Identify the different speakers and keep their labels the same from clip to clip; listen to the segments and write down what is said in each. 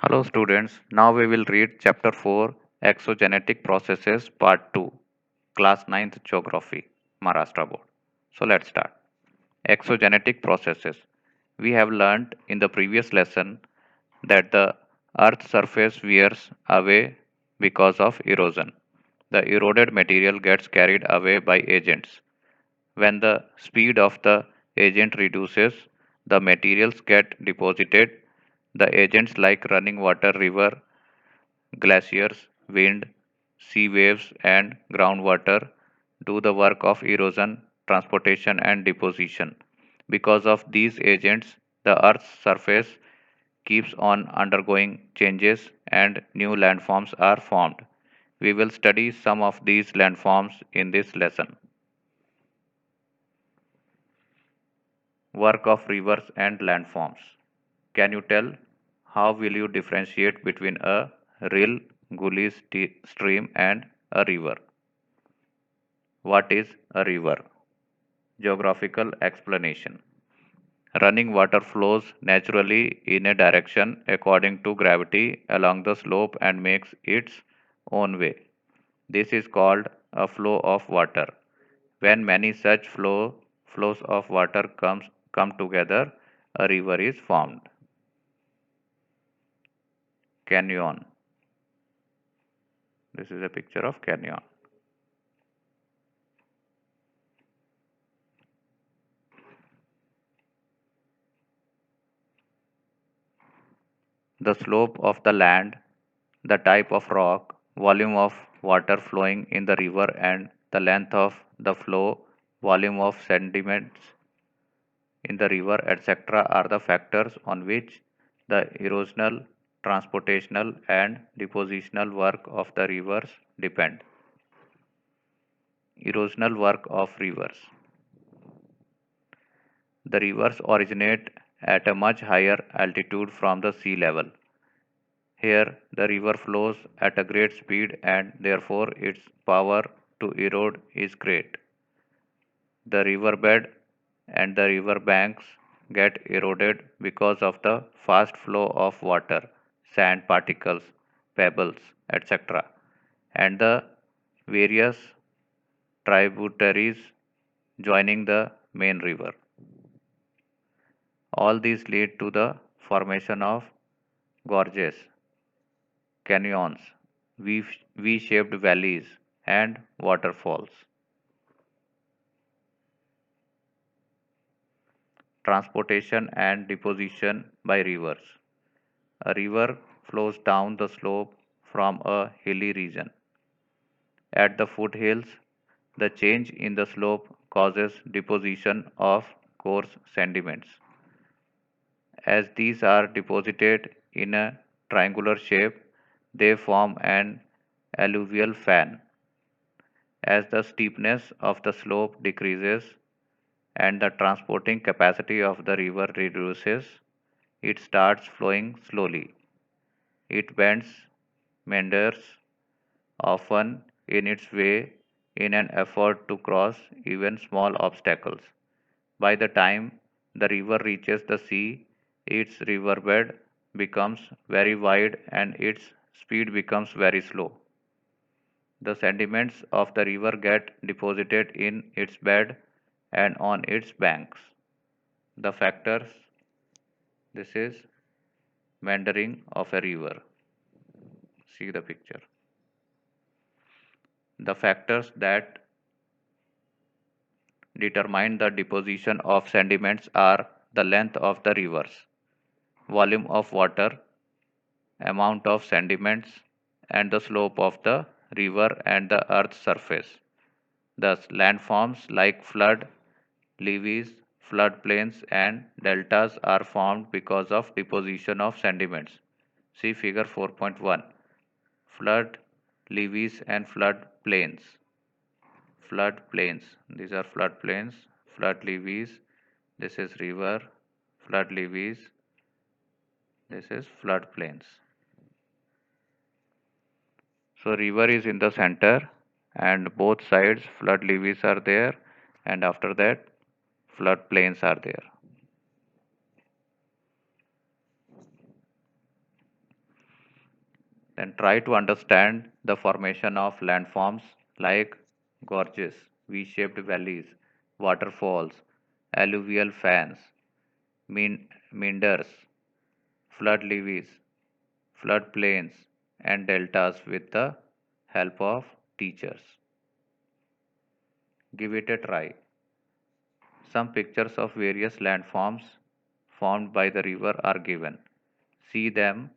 Speaker 1: Hello students, now we will read chapter 4 Exogenetic Processes part 2 class ninth Geography Maharashtra board. So let's start. Exogenetic processes. We have learned in the previous lesson that the earth's surface wears away because of erosion. The eroded material gets carried away by agents. When the speed of the agent reduces, the materials get deposited. The agents like running water, river, glaciers, wind, sea waves, and groundwater do the work of erosion, transportation, and deposition. Because of these agents, the Earth's surface keeps on undergoing changes and new landforms are formed. We will study some of these landforms in this lesson. Work of rivers and landforms. Can you tell how will you differentiate between a rill, gully stream and a river? What is a river? Geographical explanation. Running water flows naturally in a direction according to gravity along the slope and makes its own way. This is called a flow of water. When many such flows of water come together, a river is formed. Canyon. This is a picture of canyon. The slope of the land, the type of rock, volume of water flowing in the river, and the length of the flow, volume of sediments in the river, etc., are the factors on which the erosional, transportational, and depositional work of the rivers depend. Erosional work of rivers. The rivers originate at a much higher altitude from the sea level. Here, the river flows at a great speed and therefore its power to erode is great. The riverbed and the river banks get eroded because of the fast flow of water, sand particles, pebbles, etc., and the various tributaries joining the main river. All these lead to the formation of gorges, canyons, V-shaped valleys, and waterfalls. Transportation and deposition by rivers. A river flows down the slope from a hilly region. At the foothills, the change in the slope causes deposition of coarse sediments. As these are deposited in a triangular shape, they form an alluvial fan. As the steepness of the slope decreases and the transporting capacity of the river reduces, it starts flowing slowly. It bends, meanders, often in its way in an effort to cross even small obstacles. By the time the river reaches the sea, its riverbed becomes very wide and its speed becomes very slow. The sediments of the river get deposited in its bed and on its banks. The factors. This is meandering of a river. See the picture. The factors that determine the deposition of sediments are the length of the rivers, volume of water, amount of sediments, and the slope of the river and the earth's surface. Thus, landforms like flood, levees, floodplains, and deltas are formed because of deposition of sediments. See figure 4.1. Flood, levees, and floodplains. Floodplains. These are floodplains, flood levees. This is river, flood levees. This is floodplains. So river is in the center and both sides flood levees are there and after that floodplains are there. Then try to understand the formation of landforms like gorges, V-shaped valleys, waterfalls, alluvial fans, meanders, flood levees, floodplains, and deltas with the help of teachers. Give it a try. Some pictures of various landforms formed by the river are given. See them,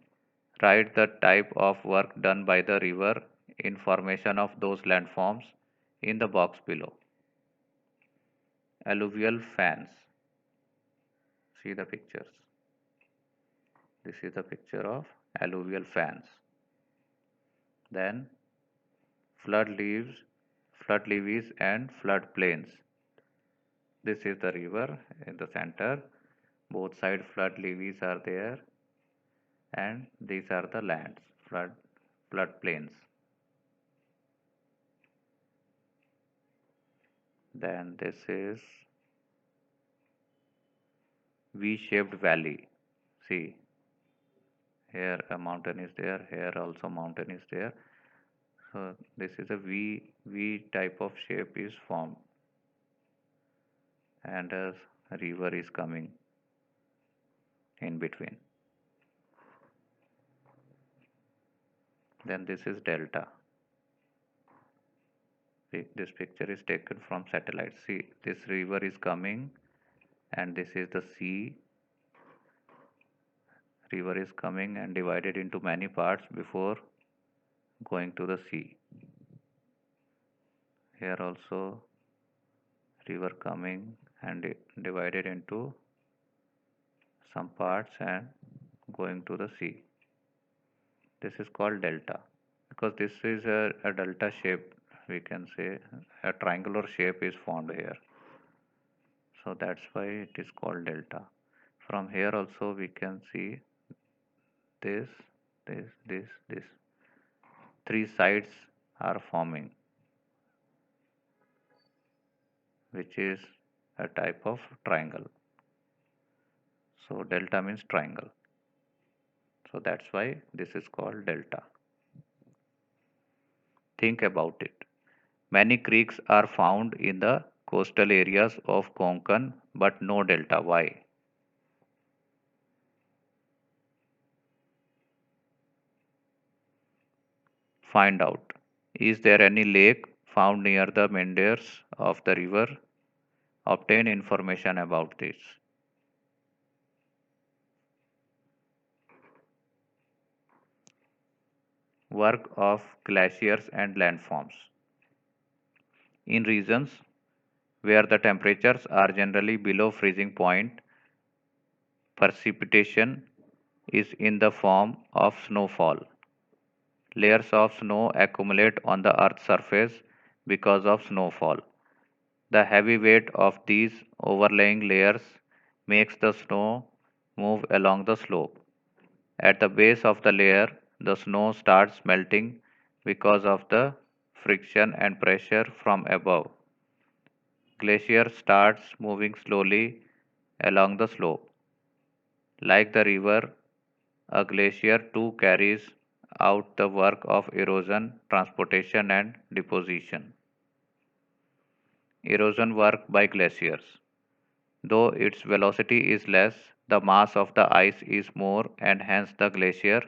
Speaker 1: write the type of work done by the river in formation of those landforms in the box below. Alluvial fans. See the pictures. This is the picture of alluvial fans. Then flood leaves, flood levees and flood plains. This is the river in the center. Both side flood levees are there, and these are the lands, flood plains. Then this is V-shaped valley. See, here a mountain is there, here also mountain is there. So this is a V type of shape is formed, and a river is coming in between. Then this is delta. See, this picture is taken from satellite. See, this river is coming, and this is the sea. River is coming and divided into many parts before going to the sea. Here also river coming and divided into some parts and going to the sea. This is called delta because this is a delta shape. We can say a triangular shape is formed here. So that's why it is called delta. From here also we can see this, this. Three sides are forming, which is a type of triangle. So delta means triangle. So that's why this is called delta. Think about it. Many creeks are found in the coastal areas of Konkan but no delta. Why? Find out. Is there any lake found near the meanders of the river? Obtain information about this. Work of glaciers and landforms. In regions where the temperatures are generally below freezing point, precipitation is in the form of snowfall. Layers of snow accumulate on the Earth's surface because of snowfall. The heavy weight of these overlaying layers makes the snow move along the slope. At the base of the layer, the snow starts melting because of the friction and pressure from above. Glacier starts moving slowly along the slope. Like the river, a glacier too carries out the work of erosion, transportation, and deposition. Erosion work by glaciers. Though its velocity is less, the mass of the ice is more, and hence the glacier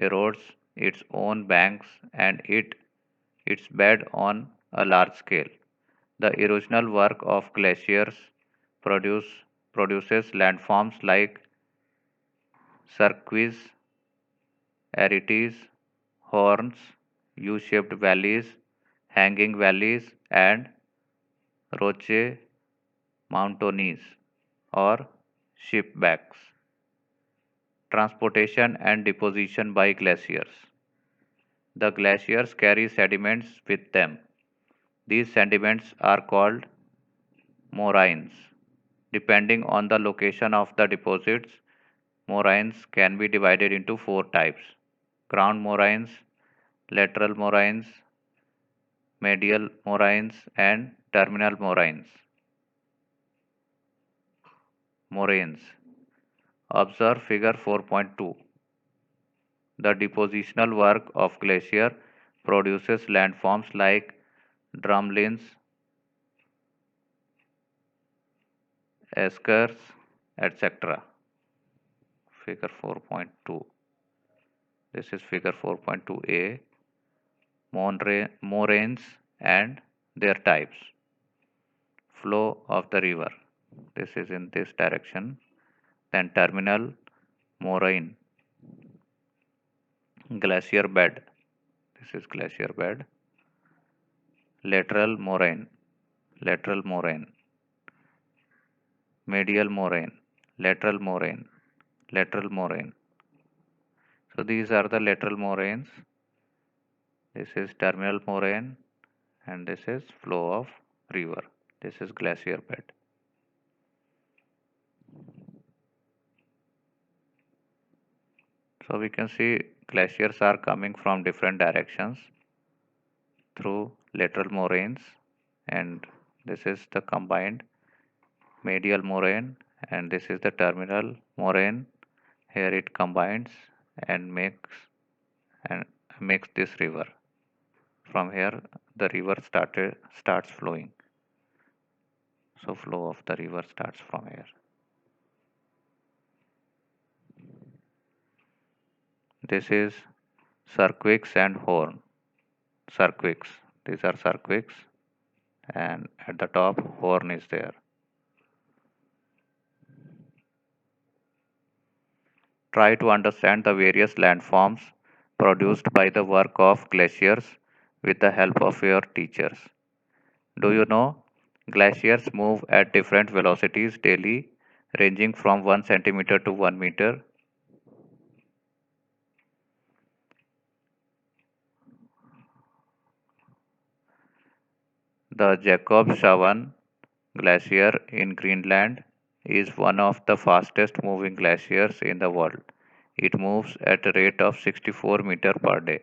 Speaker 1: erodes its own banks and its bed on a large scale. The erosional work of glaciers produce, produces landforms like cirques, arites, horns, U-shaped valleys, hanging valleys, and roche mountains or shipbacks. Transportation and deposition by glaciers. The glaciers carry sediments with them. These sediments are called moraines. Depending on the location of the deposits, moraines can be divided into four types: ground moraines, lateral moraines, medial moraines, and terminal moraines. Moraines. Observe figure 4.2. The depositional work of glacier produces landforms like drumlins, eskers, etc. Figure 4.2. This is figure 4.2a. Moraines and their types. Flow of the river. This is in this direction. Then terminal moraine. Glacier bed. This is glacier bed. Lateral moraine. Lateral moraine. Medial moraine. Lateral moraine. Lateral moraine. So these are the lateral moraines. This is terminal moraine and this is flow of river. This is glacier bed. So we can see glaciers are coming from different directions through lateral moraines, and this is the combined medial moraine and this is the terminal moraine. Here it combines and makes this river. From here the river starts flowing. So flow of the river starts from here. This is Cirquix and Horn. Cirquix. These are Cirquix and at the top Horn is there. Try to understand the various landforms produced by the work of glaciers with the help of your teachers. Do you know? Glaciers move at different velocities daily, ranging from 1 centimeter to 1 meter. The Jakobshavn Glacier in Greenland is one of the fastest moving glaciers in the world. It moves at a rate of 64 meter per day.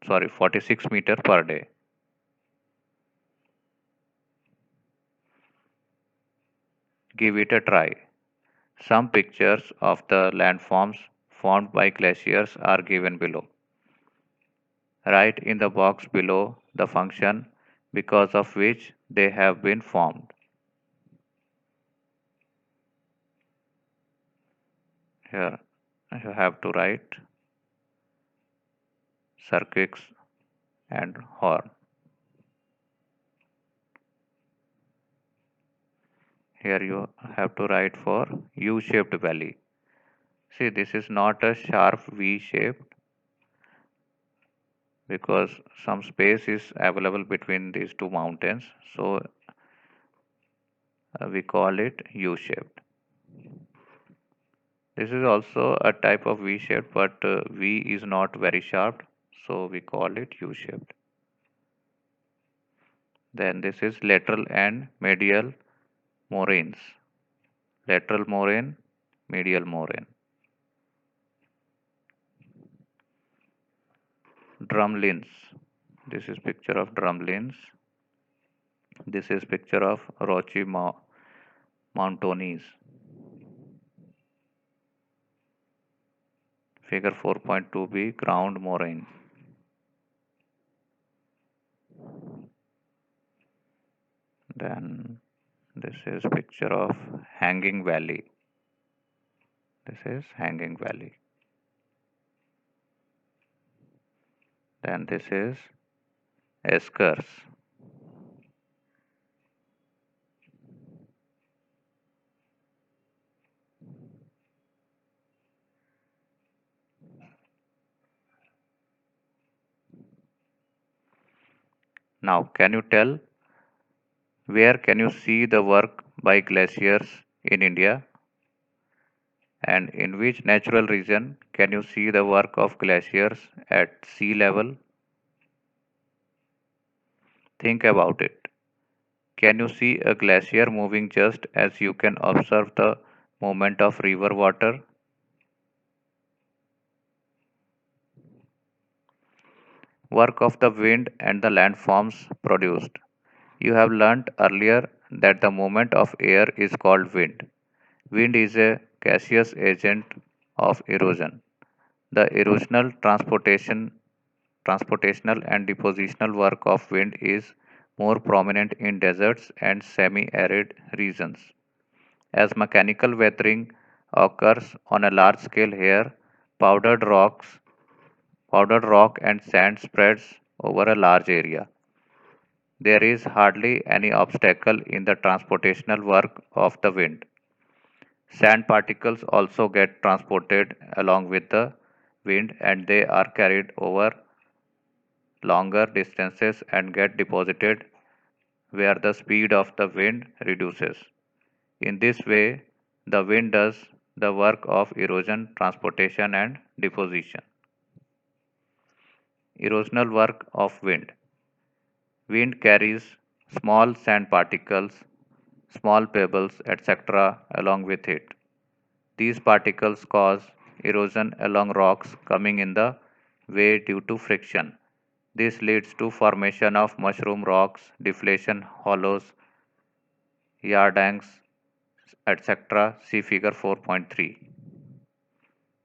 Speaker 1: 46 meter per day. Give it a try. Some pictures of the landforms formed by glaciers are given below. Write in the box below the function because of which they have been formed. Here you have to write Cirquix and Horn. Here you have to write for U-shaped valley. See, this is not a sharp V shape because some space is available between these two mountains. So we call it U-shaped. This is also a type of V-shaped, but V is not very sharp, so we call it U-shaped. Then this is lateral and medial moraines. Lateral moraine, medial moraine. Drumlins. This is picture of drumlins. This is picture of Rocky Mountains. Figure 4.2b ground moraine. Then this is picture of hanging valley. This is hanging valley. Then this is eskers. Now, can you tell where can you see the work by glaciers in India? And in which natural region can you see the work of glaciers at sea level? Think about it. Can you see a glacier moving just as you can observe the movement of river water? Work of the wind and the landforms produced. You have learnt earlier that the movement of air is called wind. Wind is a gaseous agent of erosion. The erosional, transportational and depositional work of wind is more prominent in deserts and semi-arid regions. As mechanical weathering occurs on a large scale here, powdered rocks, powdered rock and sand spreads over a large area. There is hardly any obstacle in the transportational work of the wind. Sand particles also get transported along with the wind and they are carried over longer distances and get deposited where the speed of the wind reduces. In this way, the wind does the work of erosion, transportation, and deposition. Erosional work of wind. Wind carries small sand particles, small pebbles, etc. along with it. These particles cause erosion along rocks coming in the way due to friction. This leads to formation of mushroom rocks, deflation, hollows, yardangs, etc. See figure 4.3.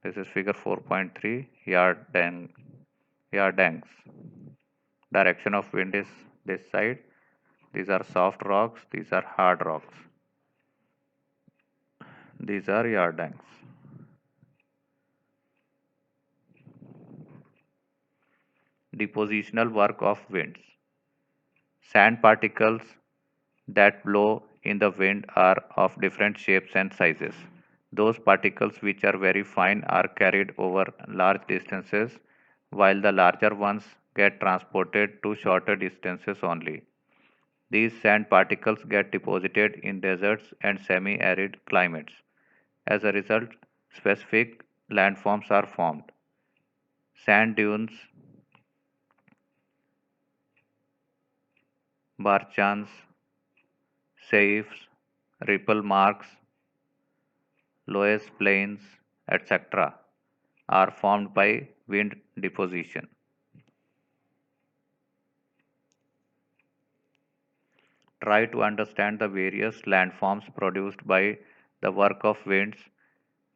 Speaker 1: This is figure 4.3 yardangs. Direction of wind is this side. These are soft rocks, these are hard rocks. These are yardangs. Depositional work of winds. Sand particles that blow in the wind are of different shapes and sizes. Those particles which are very fine are carried over large distances, while the larger ones get transported to shorter distances only. These sand particles get deposited in deserts and semi arid climates. As a result, specific landforms are formed. Sand dunes, barchans, seifs, ripple marks, loess plains, etc., are formed by wind deposition. Try to understand the various landforms produced by the work of winds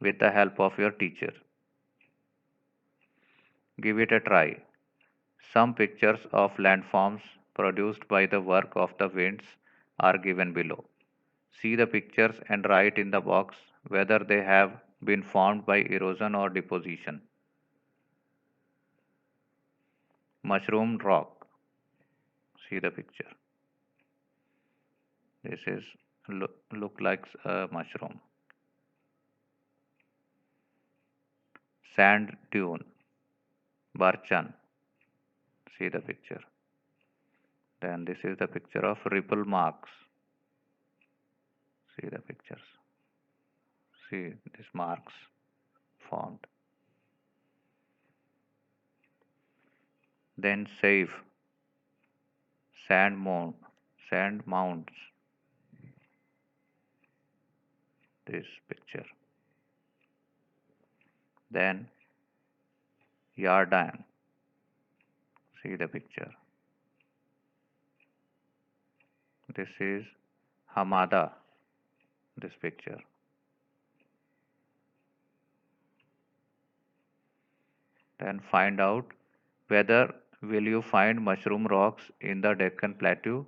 Speaker 1: with the help of your teacher. Give it a try. Some pictures of landforms produced by the work of the winds are given below. See the pictures and write in the box whether they have been formed by erosion or deposition. Mushroom rock. See the picture. This is look like a mushroom. Sand dune. Barchan. See the picture. Then this is the picture of ripple marks. See the pictures. See these marks formed. Then safe. Sand mounds. This picture. Then yardang. See the picture. This is hamada. This picture. Then find out whether will you find mushroom rocks in the Deccan Plateau.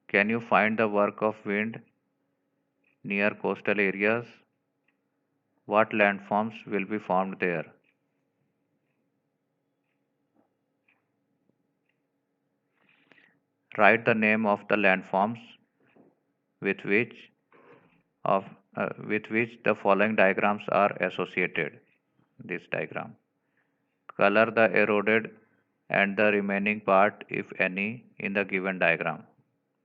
Speaker 1: Can you find the work of wind near coastal areas? What landforms will be formed there? Write the name of the landforms with which with which the following diagrams are associated. This diagram. Color the eroded and the remaining part, if any, in the given diagram.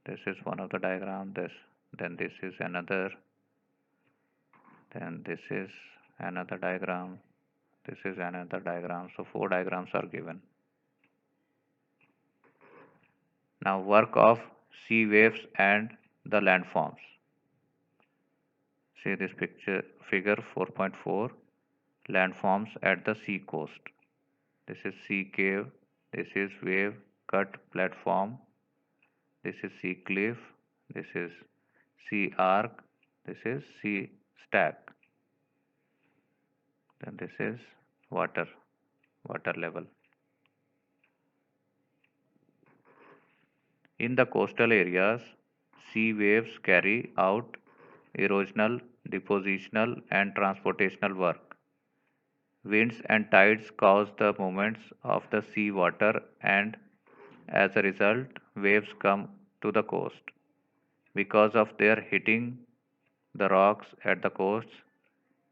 Speaker 1: This is one of the diagram. Then this is another. Then this is another diagram. This is another diagram. So four diagrams are given. Now work of sea waves and the landforms. See this picture, figure 4.4, landforms at the sea coast. This is sea cave, this is wave cut platform, this is sea cliff, this is sea arc, this is sea stack. and this is water level. In the coastal areas, sea waves carry out erosional, depositional, and transportational work. Winds and tides cause the movements of the sea water, and as a result, waves come to the coast. Because of their hitting the rocks at the coasts,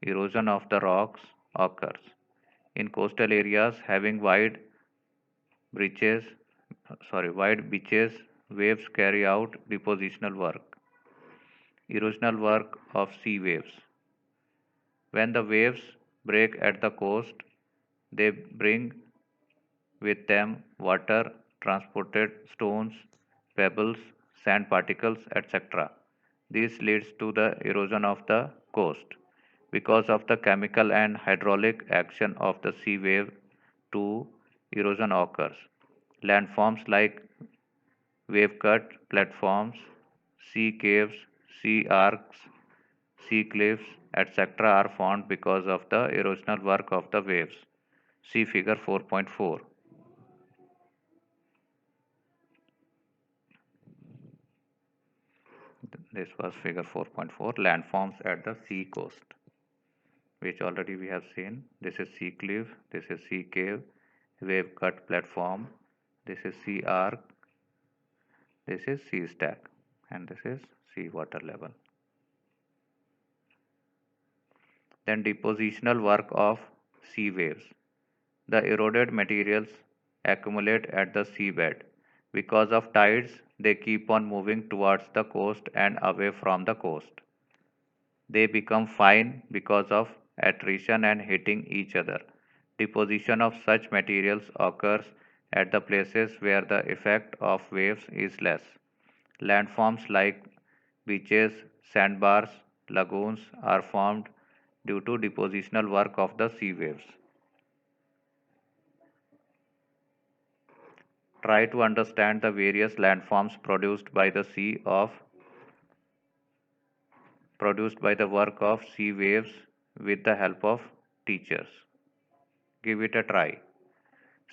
Speaker 1: erosion of the rocks occurs. In coastal areas having breaches, wide beaches, waves carry out depositional work. Erosional work of sea waves. When the waves break at the coast, they bring with them water, transported stones, pebbles, sand particles, etc. This leads to the erosion of the coast. Because of the chemical and hydraulic action of the sea wave, too, erosion occurs. Landforms like wave-cut platforms, sea caves, sea arcs, sea cliffs, etc. are formed because of the erosional work of the waves. See figure 4.4. This was figure 4.4, landforms at the sea coast, which already we have seen. This is sea cliff, this is sea cave, wave cut platform, this is sea arc, this is sea stack, and this is sea water level. Then depositional work of sea waves. The eroded materials accumulate at the seabed. Because of tides, they keep on moving towards the coast and away from the coast. They become fine because of attrition and hitting each other. Deposition of such materials occurs at the places where the effect of waves is less. Landforms like beaches, sandbars, lagoons are formed due to depositional work of the sea waves. Try to understand the various landforms produced by the work of sea waves with the help of teachers. Give it a try.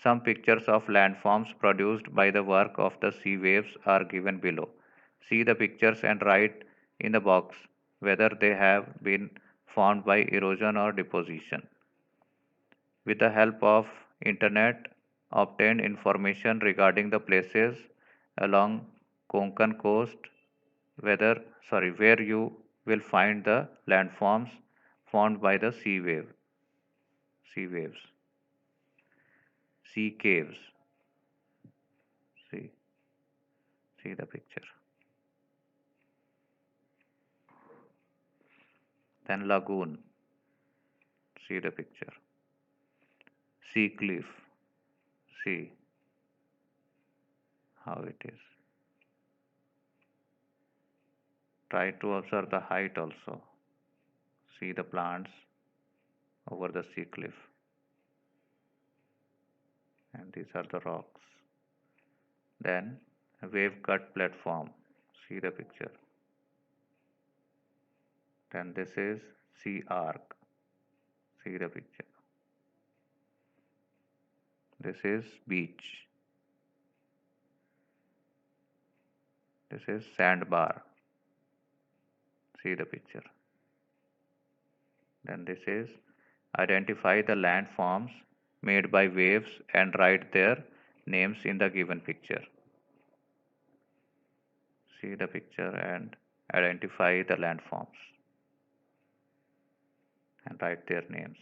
Speaker 1: Some pictures of landforms produced by the work of the sea waves are given below. See the pictures and write in the box whether they have been formed by erosion or deposition. With the help of internet, obtain information regarding the places along Konkan coast where you will find the landforms formed by the sea waves, sea caves. See, see the picture. Then lagoon. See the picture. Sea cliff. See how it is. Try to observe the height also. See the plants over the sea cliff. And these are the rocks. Then a wave cut platform. See the picture. Then this is sea arc. See the picture. This is beach. This is sandbar. See the picture. Then this is identify the landforms made by waves and write their names in the given picture. See the picture and identify the landforms and write their names.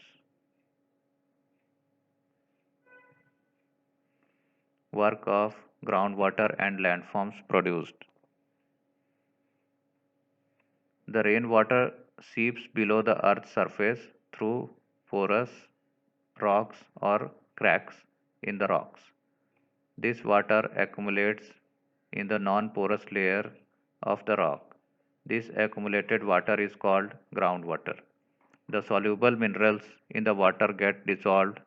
Speaker 1: Work of groundwater and landforms produced. The rainwater seeps below the earth's surface through porous rocks or cracks in the rocks. This water accumulates in the non-porous layer of the rock. This accumulated water is called groundwater. The soluble minerals in the water get dissolved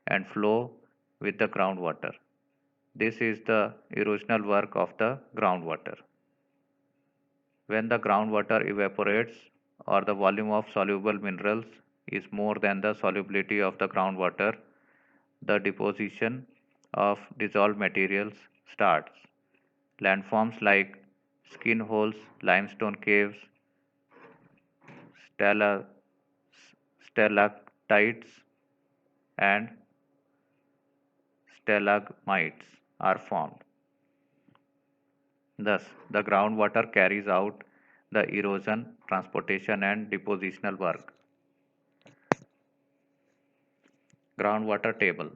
Speaker 1: and flow with the groundwater. This is the erosional work of the groundwater. When the groundwater evaporates or the volume of soluble minerals is more than the solubility of the groundwater, the deposition of dissolved materials starts. Landforms like skin holes, limestone caves, stala- stalactites, and stalagmites are formed. Thus, the groundwater carries out the erosion, transportation, and depositional work. Groundwater table.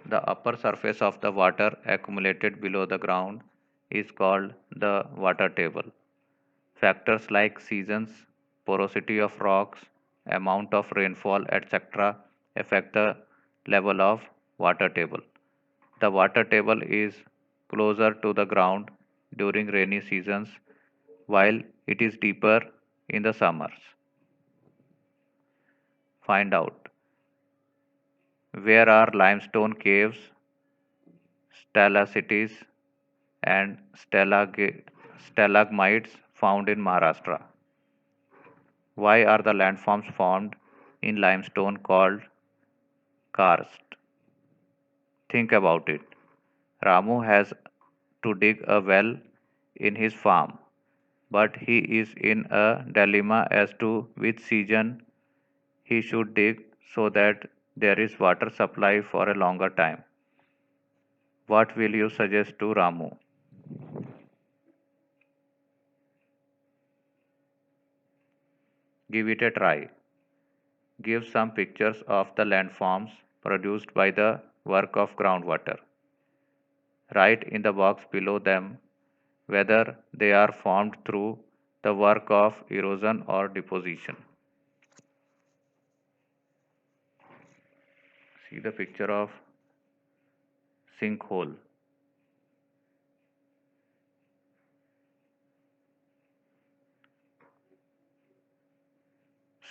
Speaker 1: The upper surface of the water accumulated below the ground is called the water table. Factors like seasons, porosity of rocks, amount of rainfall, etc. affect the level of water table. The water table is closer to the ground during rainy seasons while it is deeper in the summers. Find out where are limestone caves, stalactites, and stalagmites found in Maharashtra. Why are the landforms formed in limestone called karst? Think about it. Ramu has to dig a well in his farm, but he is in a dilemma as to which season he should dig so that there is water supply for a longer time. What will you suggest to Ramu? Give it a try. Give some pictures of the landforms produced by the work of groundwater. Write in the box below them whether they are formed through the work of erosion or deposition. See the picture of sinkhole.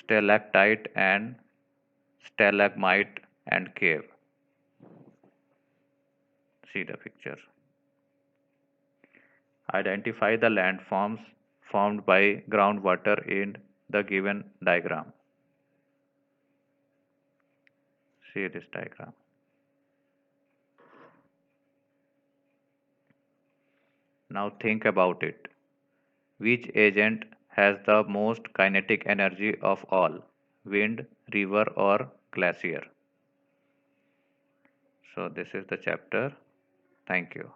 Speaker 1: Stalactite and stalagmite and cave. See the picture. Identify the landforms formed by groundwater in the given diagram. See this diagram. Now think about it. Which agent has the most kinetic energy of all? Wind, river, or glacier? So, this is the chapter. Thank you.